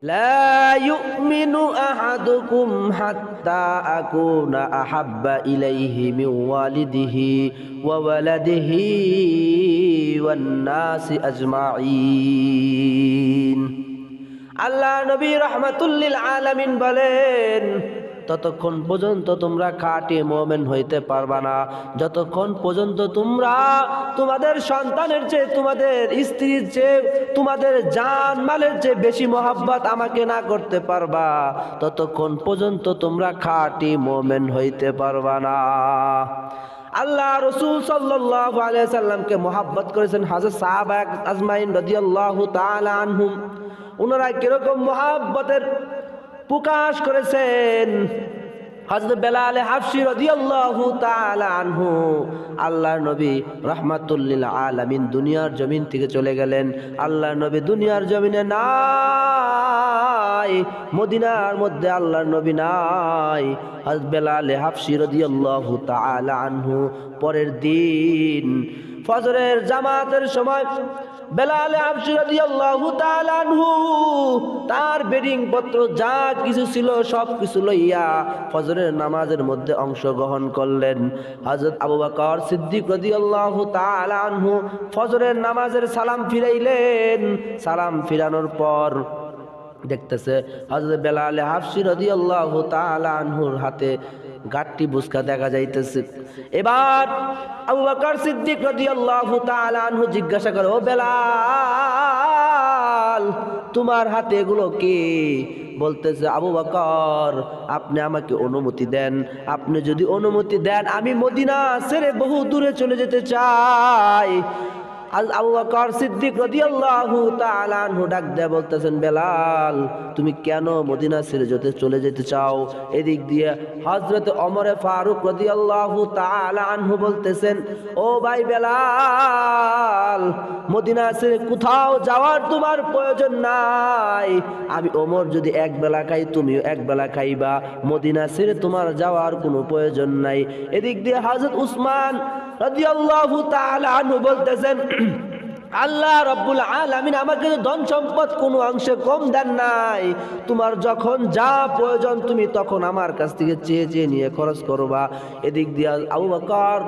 لا يؤمن أحدكم حتى أكون أحب إليه من والده وولده والناس أجمعين আল্লাহ নবী রাহমাতুল লিল আলামিন বলেন, ততক্ষণ পর্যন্ত তোমরা খাঁটি মুমিন হইতে পারবা না যতক্ষণ পর্যন্ত তোমরা তোমাদের সন্তানের চেয়ে, তোমাদের স্ত্রীর চেয়ে, তোমাদের জান মালের চেয়ে বেশি মহব্বত আমাকে না করতে পারবা, ততক্ষণ পর্যন্ত তোমরা খাঁটি মুমিন হইতে পারবা না। আল্লাহ রাসূল সাল্লাল্লাহু আলাইহি সাল্লামকে মহব্বত করেছেন হযরত সাহাবা আজমাইন রাদিয়াল্লাহু তাআলা আনহুম। ওনারা কিরকম মহব্বতের প্রকাশ করেছেন। হযরত বেলাল হাবশী রাদিয়াল্লাহু তাআলা আনহু, আল্লাহর নবী রাহমাতুল লিল আলামিন দুনিয়ার জমিন থেকে চলে গেলেন। আল্লাহর নবী দুনিয়ার জমিনে নাই, মদিনার মধ্যে আল্লাহর নবী নাই। হযরত বেলাল হাবশী রাদিয়াল্লাহু তাআলা আনহু পরের দিন ফজরের জামাতের সময় বেলাল হাবশী রাদিয়াল্লাহু তাআলা আনহু তার বেডিং পত্র যা কিছু ছিল সব কিছু লইয়া ফজরের নামাজের মধ্যে অংশগ্রহণ করলেন। হযরত আবু বকর সিদ্দিক রাদিয়াল্লাহু তাআলা আনহু ফজরের নামাজের সালাম ফিরাইলেন। সালাম ফিরানোর পর দেখতেছে হযরত বেলাল হাবশী রাদিয়াল্লাহু তাআলা আনহুর হাতে গাট্টি বুসকা দেখা যাইতেছে। এবার আবু বকর সিদ্দিক রাদিয়াল্লাহু তাআলা আনহু জিজ্ঞাসা করে, ও বেলাল, তোমার হাতে এগুলো কি? বলতেছে, আবু বকর, আপনি আমাকে অনুমতি দেন, আপনি যদি অনুমতি দেন আমি মদিনা ছেড়ে বহু দূরে চলে যেতে চাই। আবু বকর সিদ্দিক রাদিয়াল্লাহু তাআলা আনহু ডাক দিয়ে বলতেছেন, বেলাল, তুমি কেন মদিনা ছেড়ে চলে যেতে চাও? এদিক দিয়ে হযরত ওমর ফারুক রাদিয়াল্লাহু তাআলা আনহু বলতেছেন, ও ভাই বেলাল, মদিনা ছেড়ে কোথাও যাওয়ার তোমার প্রয়োজন নাই। আমি ওমর যদি এক বেলা খাই, তুমিও এক বেলা খাইবা, মদিনা ছেড়ে তোমার যাওয়ার কোনো প্রয়োজন নাই। এদিক দিয়ে হযরত উসমান রাদিয়াল্লাহু তাআলা আনহু বলতেছেন, আল্লাহ রাব্বুল আলামিন আমাকে ধন সম্পদ কোনো অংশে কম দেন নাই, তোমার যখন যা প্রয়োজন তুমি তখন আমার কাছ থেকে চেয়ে চেয়ে নিয়ে খরচ করবা। এদিক দিয়ে আবু বকর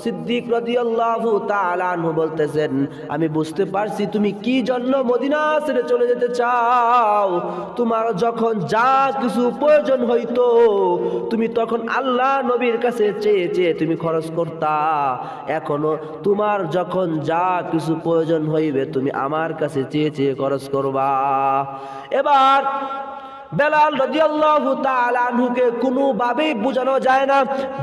সিদ্দিক রাদিয়াল্লাহু তাআলা আনহু বলতেছেন, আমি বুঝতে পারছি তুমি কি জন্য মদিনা ছেড়ে চলে যেতে চাও। তোমার যখন যা কিছু প্রয়োজন হইতো তুমি তখন আল্লাহ নবীর কাছে চেয়ে চেয়ে তুমি খরচ করতা, এখনো তোমার যখন যা কিছু প্রয়োজন হইবে তুমি আমার কাছে চেয়ে চেয়ে খরচ করবা। এবার বেলাল রাদিয়াল্লাহু তাআলা আনহুকে কোনোভাবেই বোঝানো যায় না,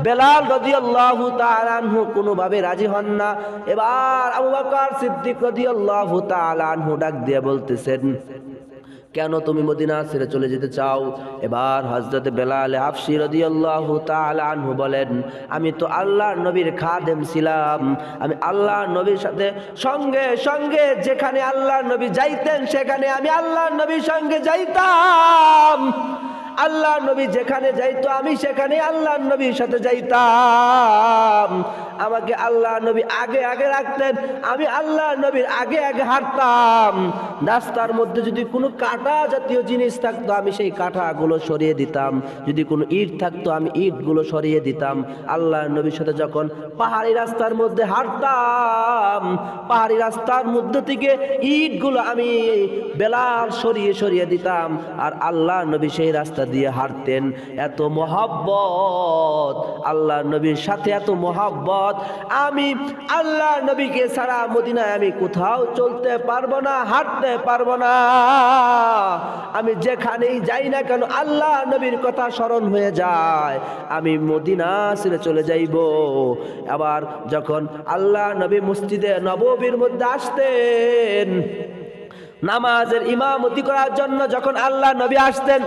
বেলাল রাদিয়াল্লাহু তাআলা আনহু কোনোভাবে রাজি হন না। এবার আবু বকর সিদ্দিক রাদিয়াল্লাহু তাআলা আনহু ডাক দিয়ে বলতেছেন, কেন তুমি মদিনা ছেড়ে চলে যেতে চাও? এবার হযরত বেলাল হাবশী রাদিয়াল্লাহু তাআলা আনহু বলেন, আমি তো আল্লাহর নবীর খাদেম ছিলাম, আমি আল্লাহর নবীর সাথে সঙ্গে সঙ্গে যেখানে আল্লাহর নবী যাইতেন সেখানে আমি আল্লাহর নবীর সঙ্গে যাইতাম, আল্লাহর নবী যেখানে যাইতো আমি সেখানে আল্লাহর নবীর সাথে যাইতাম। আমাকে আল্লাহর নবী আগে আগে রাখতেন, আমি আল্লাহর নবীর আগে আগে হাঁটতাম। রাস্তার মধ্যে যদি কোনো কাঁটা জাতীয় জিনিস থাকতো আমি সেই কাঁটাগুলো সরিয়ে দিতাম, যদি কোনো ইট থাকতো আমি ইটগুলো সরিয়ে দিতাম। আল্লাহর নবীর সাথে যখন পাহাড়ি রাস্তার মধ্যে হাঁটতাম, পাহাড়ি রাস্তার মধ্যে থেকে ইটগুলো আমি বেলাল সরিয়ে সরিয়ে দিতাম, আর আল্লাহর নবী সেই রাস্তা দিয়ে হাঁটতেন। এত মহব্বত আল্লাহর নবীর সাথে, এত মহব্বত, আমি আল্লাহর নবীকে ছাড়া মদিনায় আমি কোথাও চলতে পারবো না, হাঁটতে পারবো না। আমি যেখানেই যাই না কেন আল্লাহ নবীর কথা স্মরণ হয়ে যায়, আমি মদিনা ছেড়ে চলে যাইব। আবার যখন আল্লাহ নবী মসজিদে নববীর মধ্যে আসতেন নামাজের ইমামতি করার জন্য, যখন আল্লাহ নবী আসতেন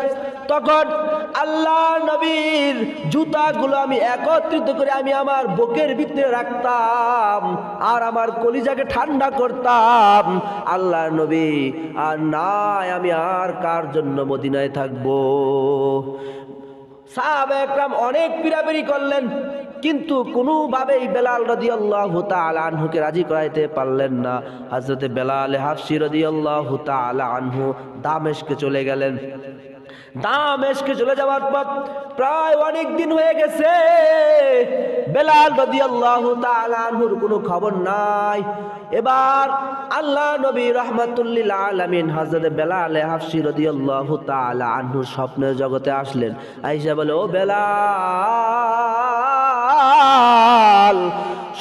তখন আল্লাহ নবীর জুতাগুলো আমি একত্রিত করে আমি আমার বুকের ভিতরে রাখতাম আর আমার কলিজাকে ঠান্ডা করতাম। আল্লাহ নবী আর নাই, আমি আর কার জন্য মদিনায় থাকবো? সাহাবা একরাম অনেক পীড়াপিড়ি করলেন, কিন্তু কোনোভাবেই বেলাল রাদিয়াল্লাহু তাআলা আনহুকে রাজি করাইতে পারলেন না। হযরতে বেলাল হাবশী রাদিয়াল্লাহু তাআলা আনহু দামেস্কে চলে গেলেন। দামেস্কে চলে যাওয়ার পর প্রায় অনেক দিন হয়ে গেছে, বেলাল রাদিয়াল্লাহু তাআলা আনহুর কোনো খবর নাই। এবার আল্লাহ নবী রাহমাতুল লিল আলামিন হযরত বেলাল হাবশী রাদিয়াল্লাহু তাআলা আনহুর স্বপ্নের জগতে আসলেন। আয়েশা বলে, ও বেলাল,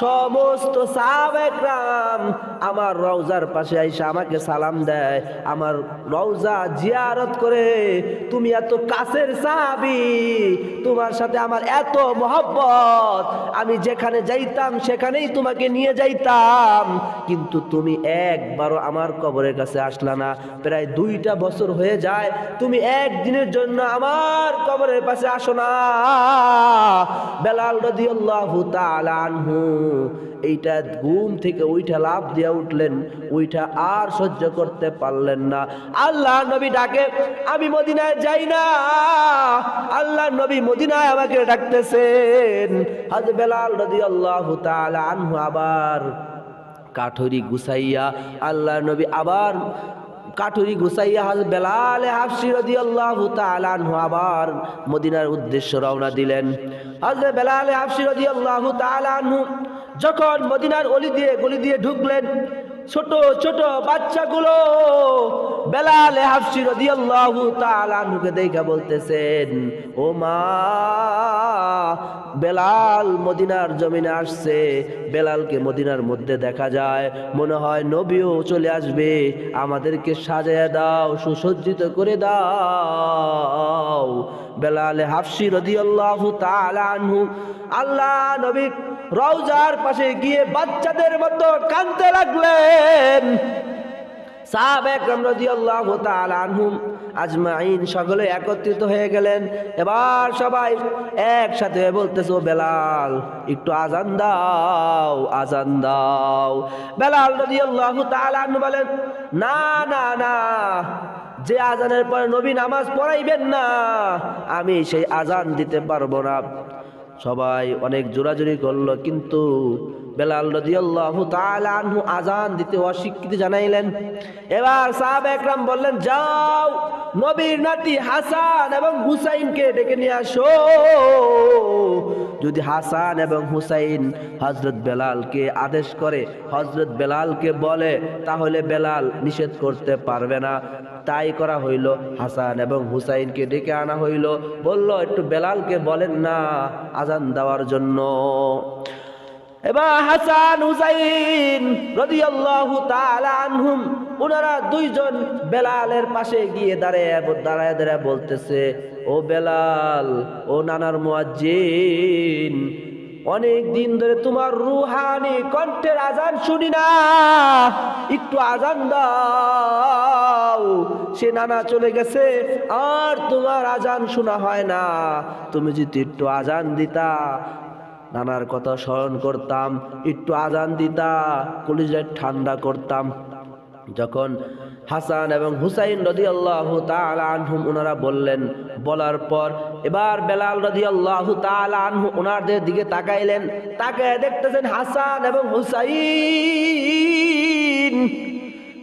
সমস্ত সাহাবায়ে কেরাম আমার রওজার পাশে আইসা আমাকে সালাম দেয়, আমার রওজা জিয়ারত করে। তুমি এত কাছের সাহাবী, তোমার সাথে আমার এত মহব্বত, আমি যেখানে যাইতাম সেখানেই তোমাকে নিয়ে যাইতাম, কিন্তু তুমি একবারও আমার কবরের কাছে আসলা না। প্রায় 2টা বছর হয়ে যায়, তুমি একদিনের জন্য আমার কবরের পাশে আসো না। বেলাল রাদিয়াল্লাহু তাআলা আনহু এইটা ঘুম থেকে উইঠা লাফ দিয়া উঠলেন, উইঠা আর সহ্য করতে পারলেন না। আল্লাহ নবী ডাকে, আমি মদিনায় যাই না। আল্লাহ নবী মদিনায় আমাকে ডাকতেছেন। হযরত বেলাল রাদিয়াল্লাহু তাআলা আনহু আবার কাঠুরি গুছাইয়া, আল্লাহ নবী আবার কাঠুরি গুছাইয়া হযরত বেলাল হাবশী রাদিয়াল্লাহু তাআলা আনহু আবার মদিনার উদ্দেশ্যে রওনা দিলেন। হযরত বেলাল হাবশী রাদিয়াল্লাহু তাআলা আনহু যখন মদিনার অলি দিয়ে গলি দিয়ে ঢুকলেন, ছোট ছোট বাচ্চাগুলো বেলাল হাবশী রাদিয়াল্লাহু তাআলা আনহুকে দেখে বলতেছেন, ও মা, বেলাল মদিনার জমিনে আসছে। বেলালকে মদিনার মধ্যে দেখা যায়, মনে হয় নবীও চলে আসবে, আমাদেরকে সাজায় দাও, সুসজ্জিত করে দাও। বেলাল হাবশী রাদিয়াল্লাহু তাআলা আনহু আল্লাহ নবী রওজার পাশে গিয়ে বাচ্চাদের মতো কাঁদতে লাগলেন। সাহাবায়ে কেরাম রাদিয়াল্লাহু তাআলা আনহুম আজমাইন সকলে একত্রিত হয়ে গেলেন। এবার সবাই একসাথে বলতেছে, ও বেলাল, একটু আজান দাও, আজান দাও। বেলাল রাদিয়াল্লাহু তাআলা আনহু বলেন, না না না, যে আজানের পরে নবী নামাজ পড়াইবেন না, আমি সেই আজান দিতে পারবো না। সবাই অনেক জোরাজুরি করলো, কিন্তু বেলাল রাদিয়াল্লাহু তাআলা আনহু আজান দিতে অস্বীকৃতি জানাইলেন। এবার সাহাবায়ে কেরাম বললেন, যাও নবীর নাতি হাসান এবং হুসাইনকে ডেকে নিয়ে আসো। যদি হাসান এবং হুসাইন হযরত বেলালকে আদেশ করে, হযরত বেলালকে বলে, তাহলে বেলাল নিষেধ করতে পারবে না। তাই করা হইল, হাসান এবং হুসাইনকে ডেকে আনা হইল। বলল, একটু বেলালকে বলেন না আজান দেওয়ার জন্য। এবার হাসান হুসাইন রাদিয়াল্লাহু তাআলা আনহুম ওনারা দুইজন বেলালের পাশে গিয়ে দাঁড়ায় বলতেছে, ও বেলাল, ও নানার মুয়াজ্জিন, অনেক দিন ধরে তোমার রুহানি কণ্ঠের আজান শুনি না, একটু আজান দাও। সে নানা চলে গেছে, আর তোমার আজান শোনা হয় না। তুমি যদি একটু আজান দিতা, নানার কথা স্মরণ করতাম, একটু আজান দিতা, কলিজা ঠান্ডা করতাম। যখন হাসান এবং হুসাইন রাদিয়াল্লাহু তাআলা আনহুম ওনারা বললেন, বলার পর এবার বেলাল রাদিয়াল্লাহু তাআলা আনহু ওনাদের দিকে তাকাইলেন, তাকায় দেখতেছেন হাসান এবং হুসাইন।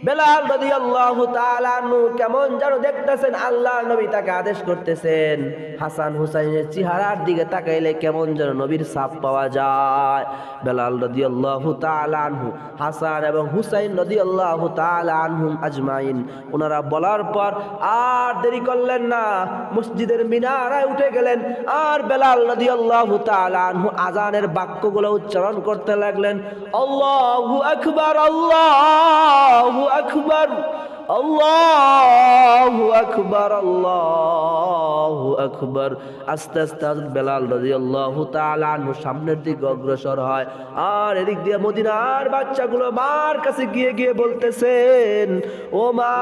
বেলাল রাদিয়াল্লাহু তাআলা আনহু কেমন যেন দেখতেছেন, আল্লাহর নবী তাকে আদেশ করতেছেন। হাসান হুসাইনের চেহারার দিকে তাকাইলে কেমন যেন নবীর ছাপ পাওয়া যায়। বেলাল রাদিয়াল্লাহু তাআলা আনহু, হাসান এবং হুসাইন রাদিয়াল্লাহু তাআলা আনহুম আজমাইন ওনারা বলার পর আর দেরি করলেন না, মসজিদের মিনারায় উঠে গেলেন। আর বেলাল রাদিয়াল্লাহু তাআলা আনহু আজানের বাক্যগুলো উচ্চারণ করতে লাগলেন, আল্লাহু আকবার, আল্লাহু আকবার, আল্লাহু আকবার, আল্লাহু আকবার। আস্তে আস্তে বেলাল রাদিয়াল্লাহু তাআলা আনহু সামনের দিকে অগ্রসর হয়। আর এদিক দিয়ে মদিনার বাচ্চাগুলো মার কাছে গিয়ে গিয়ে বলতেছেন, ও মা,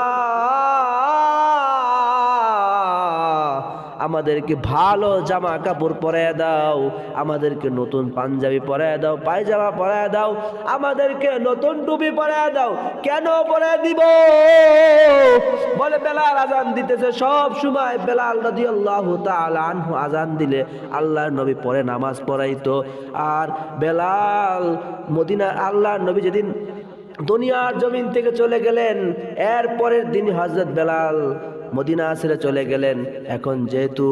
আমাদেরকে ভালো জামা কাপড় পরায় দাও, আমাদেরকে নতুন পাঞ্জাবি পরায় দাও, পায়জামা পরায় দাও, আমাদেরকে নতুন টুপি পরায় দাও। কেন পরায় দিব? বলে বেলাল আজান দিতেছে, সব সময় বেলাল রাদিয়াল্লাহু তাআলা আনহু আজান দিলে আল্লাহর নবী পরে নামাজ পড়াইতো। আর বেলাল মদিনা, আল্লাহর নবী যেদিন দুনিয়ার জমিন থেকে চলে গেলেন, এর পরের দিন হযরত বেলাল মদিনা ছেড়ে চলে গেলেন। এখন যেহেতু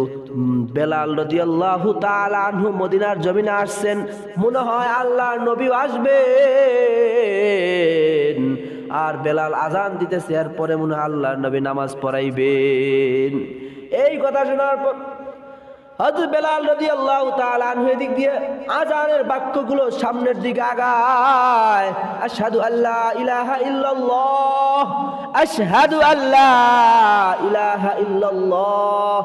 বেলাল রাদিয়াল্লাহু তাআলা আনহু মদিনার জমিনে আসছেন, মনে হয় আল্লাহর নবী আসবেন। আর বেলাল আজান দিতেছে, এরপরে মনে হয় আল্লাহর নবী নামাজ পড়াইবেন। এই কথা শোনার পর হযরত বেলাল রাদিয়াল্লাহু তাআলা আনহু এদিক দিয়ে আজানের বাক্যগুলো সামনের দিকে আগায়, আশহাদু আল্লা ইলাহা ইল্লাল্লাহ, আশহাদু আল্লা ইলাহা ইল্লাল্লাহ।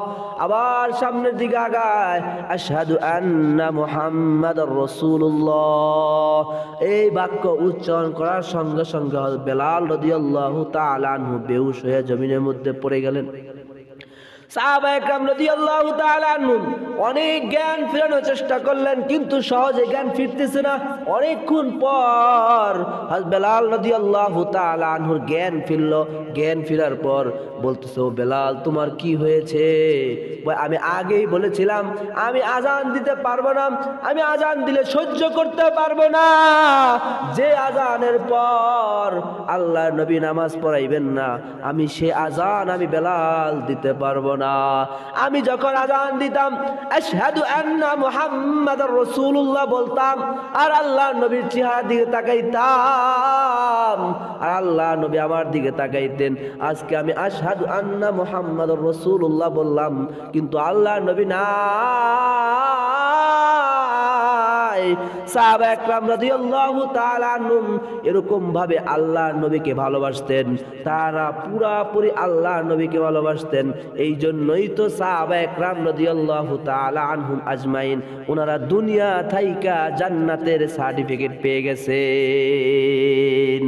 আবার সামনের দিকে আগায়, আশহাদু আন্না মুহাম্মাদুর রাসূলুল্লাহ। এই বাক্য উচ্চারণ করার সঙ্গে সঙ্গে বেলাল রাদিয়াল্লাহু তাআলা আনহু বেহুশ হয়ে জমিনের মধ্যে পড়ে গেলেন। সাহাবায়ে কেরাম রাদিয়াল্লাহু তাআলা আনহুম অনেক জ্ঞান ফেরানোর চেষ্টা করলেন, কিন্তু সহজে জ্ঞান ফিরতেছে না। অনেকক্ষণ পর হযরত বেলাল রাদিয়াল্লাহু তাআলা আনহুর জ্ঞান ফিরল। জ্ঞান ফেরার পর বলতেছে, ও বেলাল তোমার কি হয়েছে? আমি আগেই বলেছিলাম আমি আজান দিতে পারবো না, আমি আজান দিলে সহ্য করতে পারবো না। যে আজানের পর আল্লাহর নবী নামাজ পড়াইবেন না, আমি সে আজান আমি বেলাল দিতে পারবো না। আমি যখন আজান দিতাম আশহাদু আন্না মুহাম্মাদুর রাসূলুল্লাহ বলতাম, আর আল্লাহর নবীর চেহারার দিকে তাকাইতাম, আর আল্লাহর নবী আমার দিকে তাকাইতেন। আজকে আমি আশহাদু আন্না মুহাম্মাদুর রাসূলুল্লাহ বললাম, কিন্তু আল্লাহর নবী নাই। সাহাবায়ে কেরাম রাদিয়াল্লাহু তাআলা আনহুম এরকম ভাবে আল্লাহর নবীকে ভালোবাসতেন, তারা পুরাপুরি আল্লাহর নবীকে ভালোবাসতেন। এই জন্যই তো সাহাবায়ে কেরাম রাদিয়াল্লাহু তাআলা আনহুম আজমাইন ওনারা দুনিয়া থাইকা জান্নাতের সার্টিফিকেট পেয়ে গেছেন।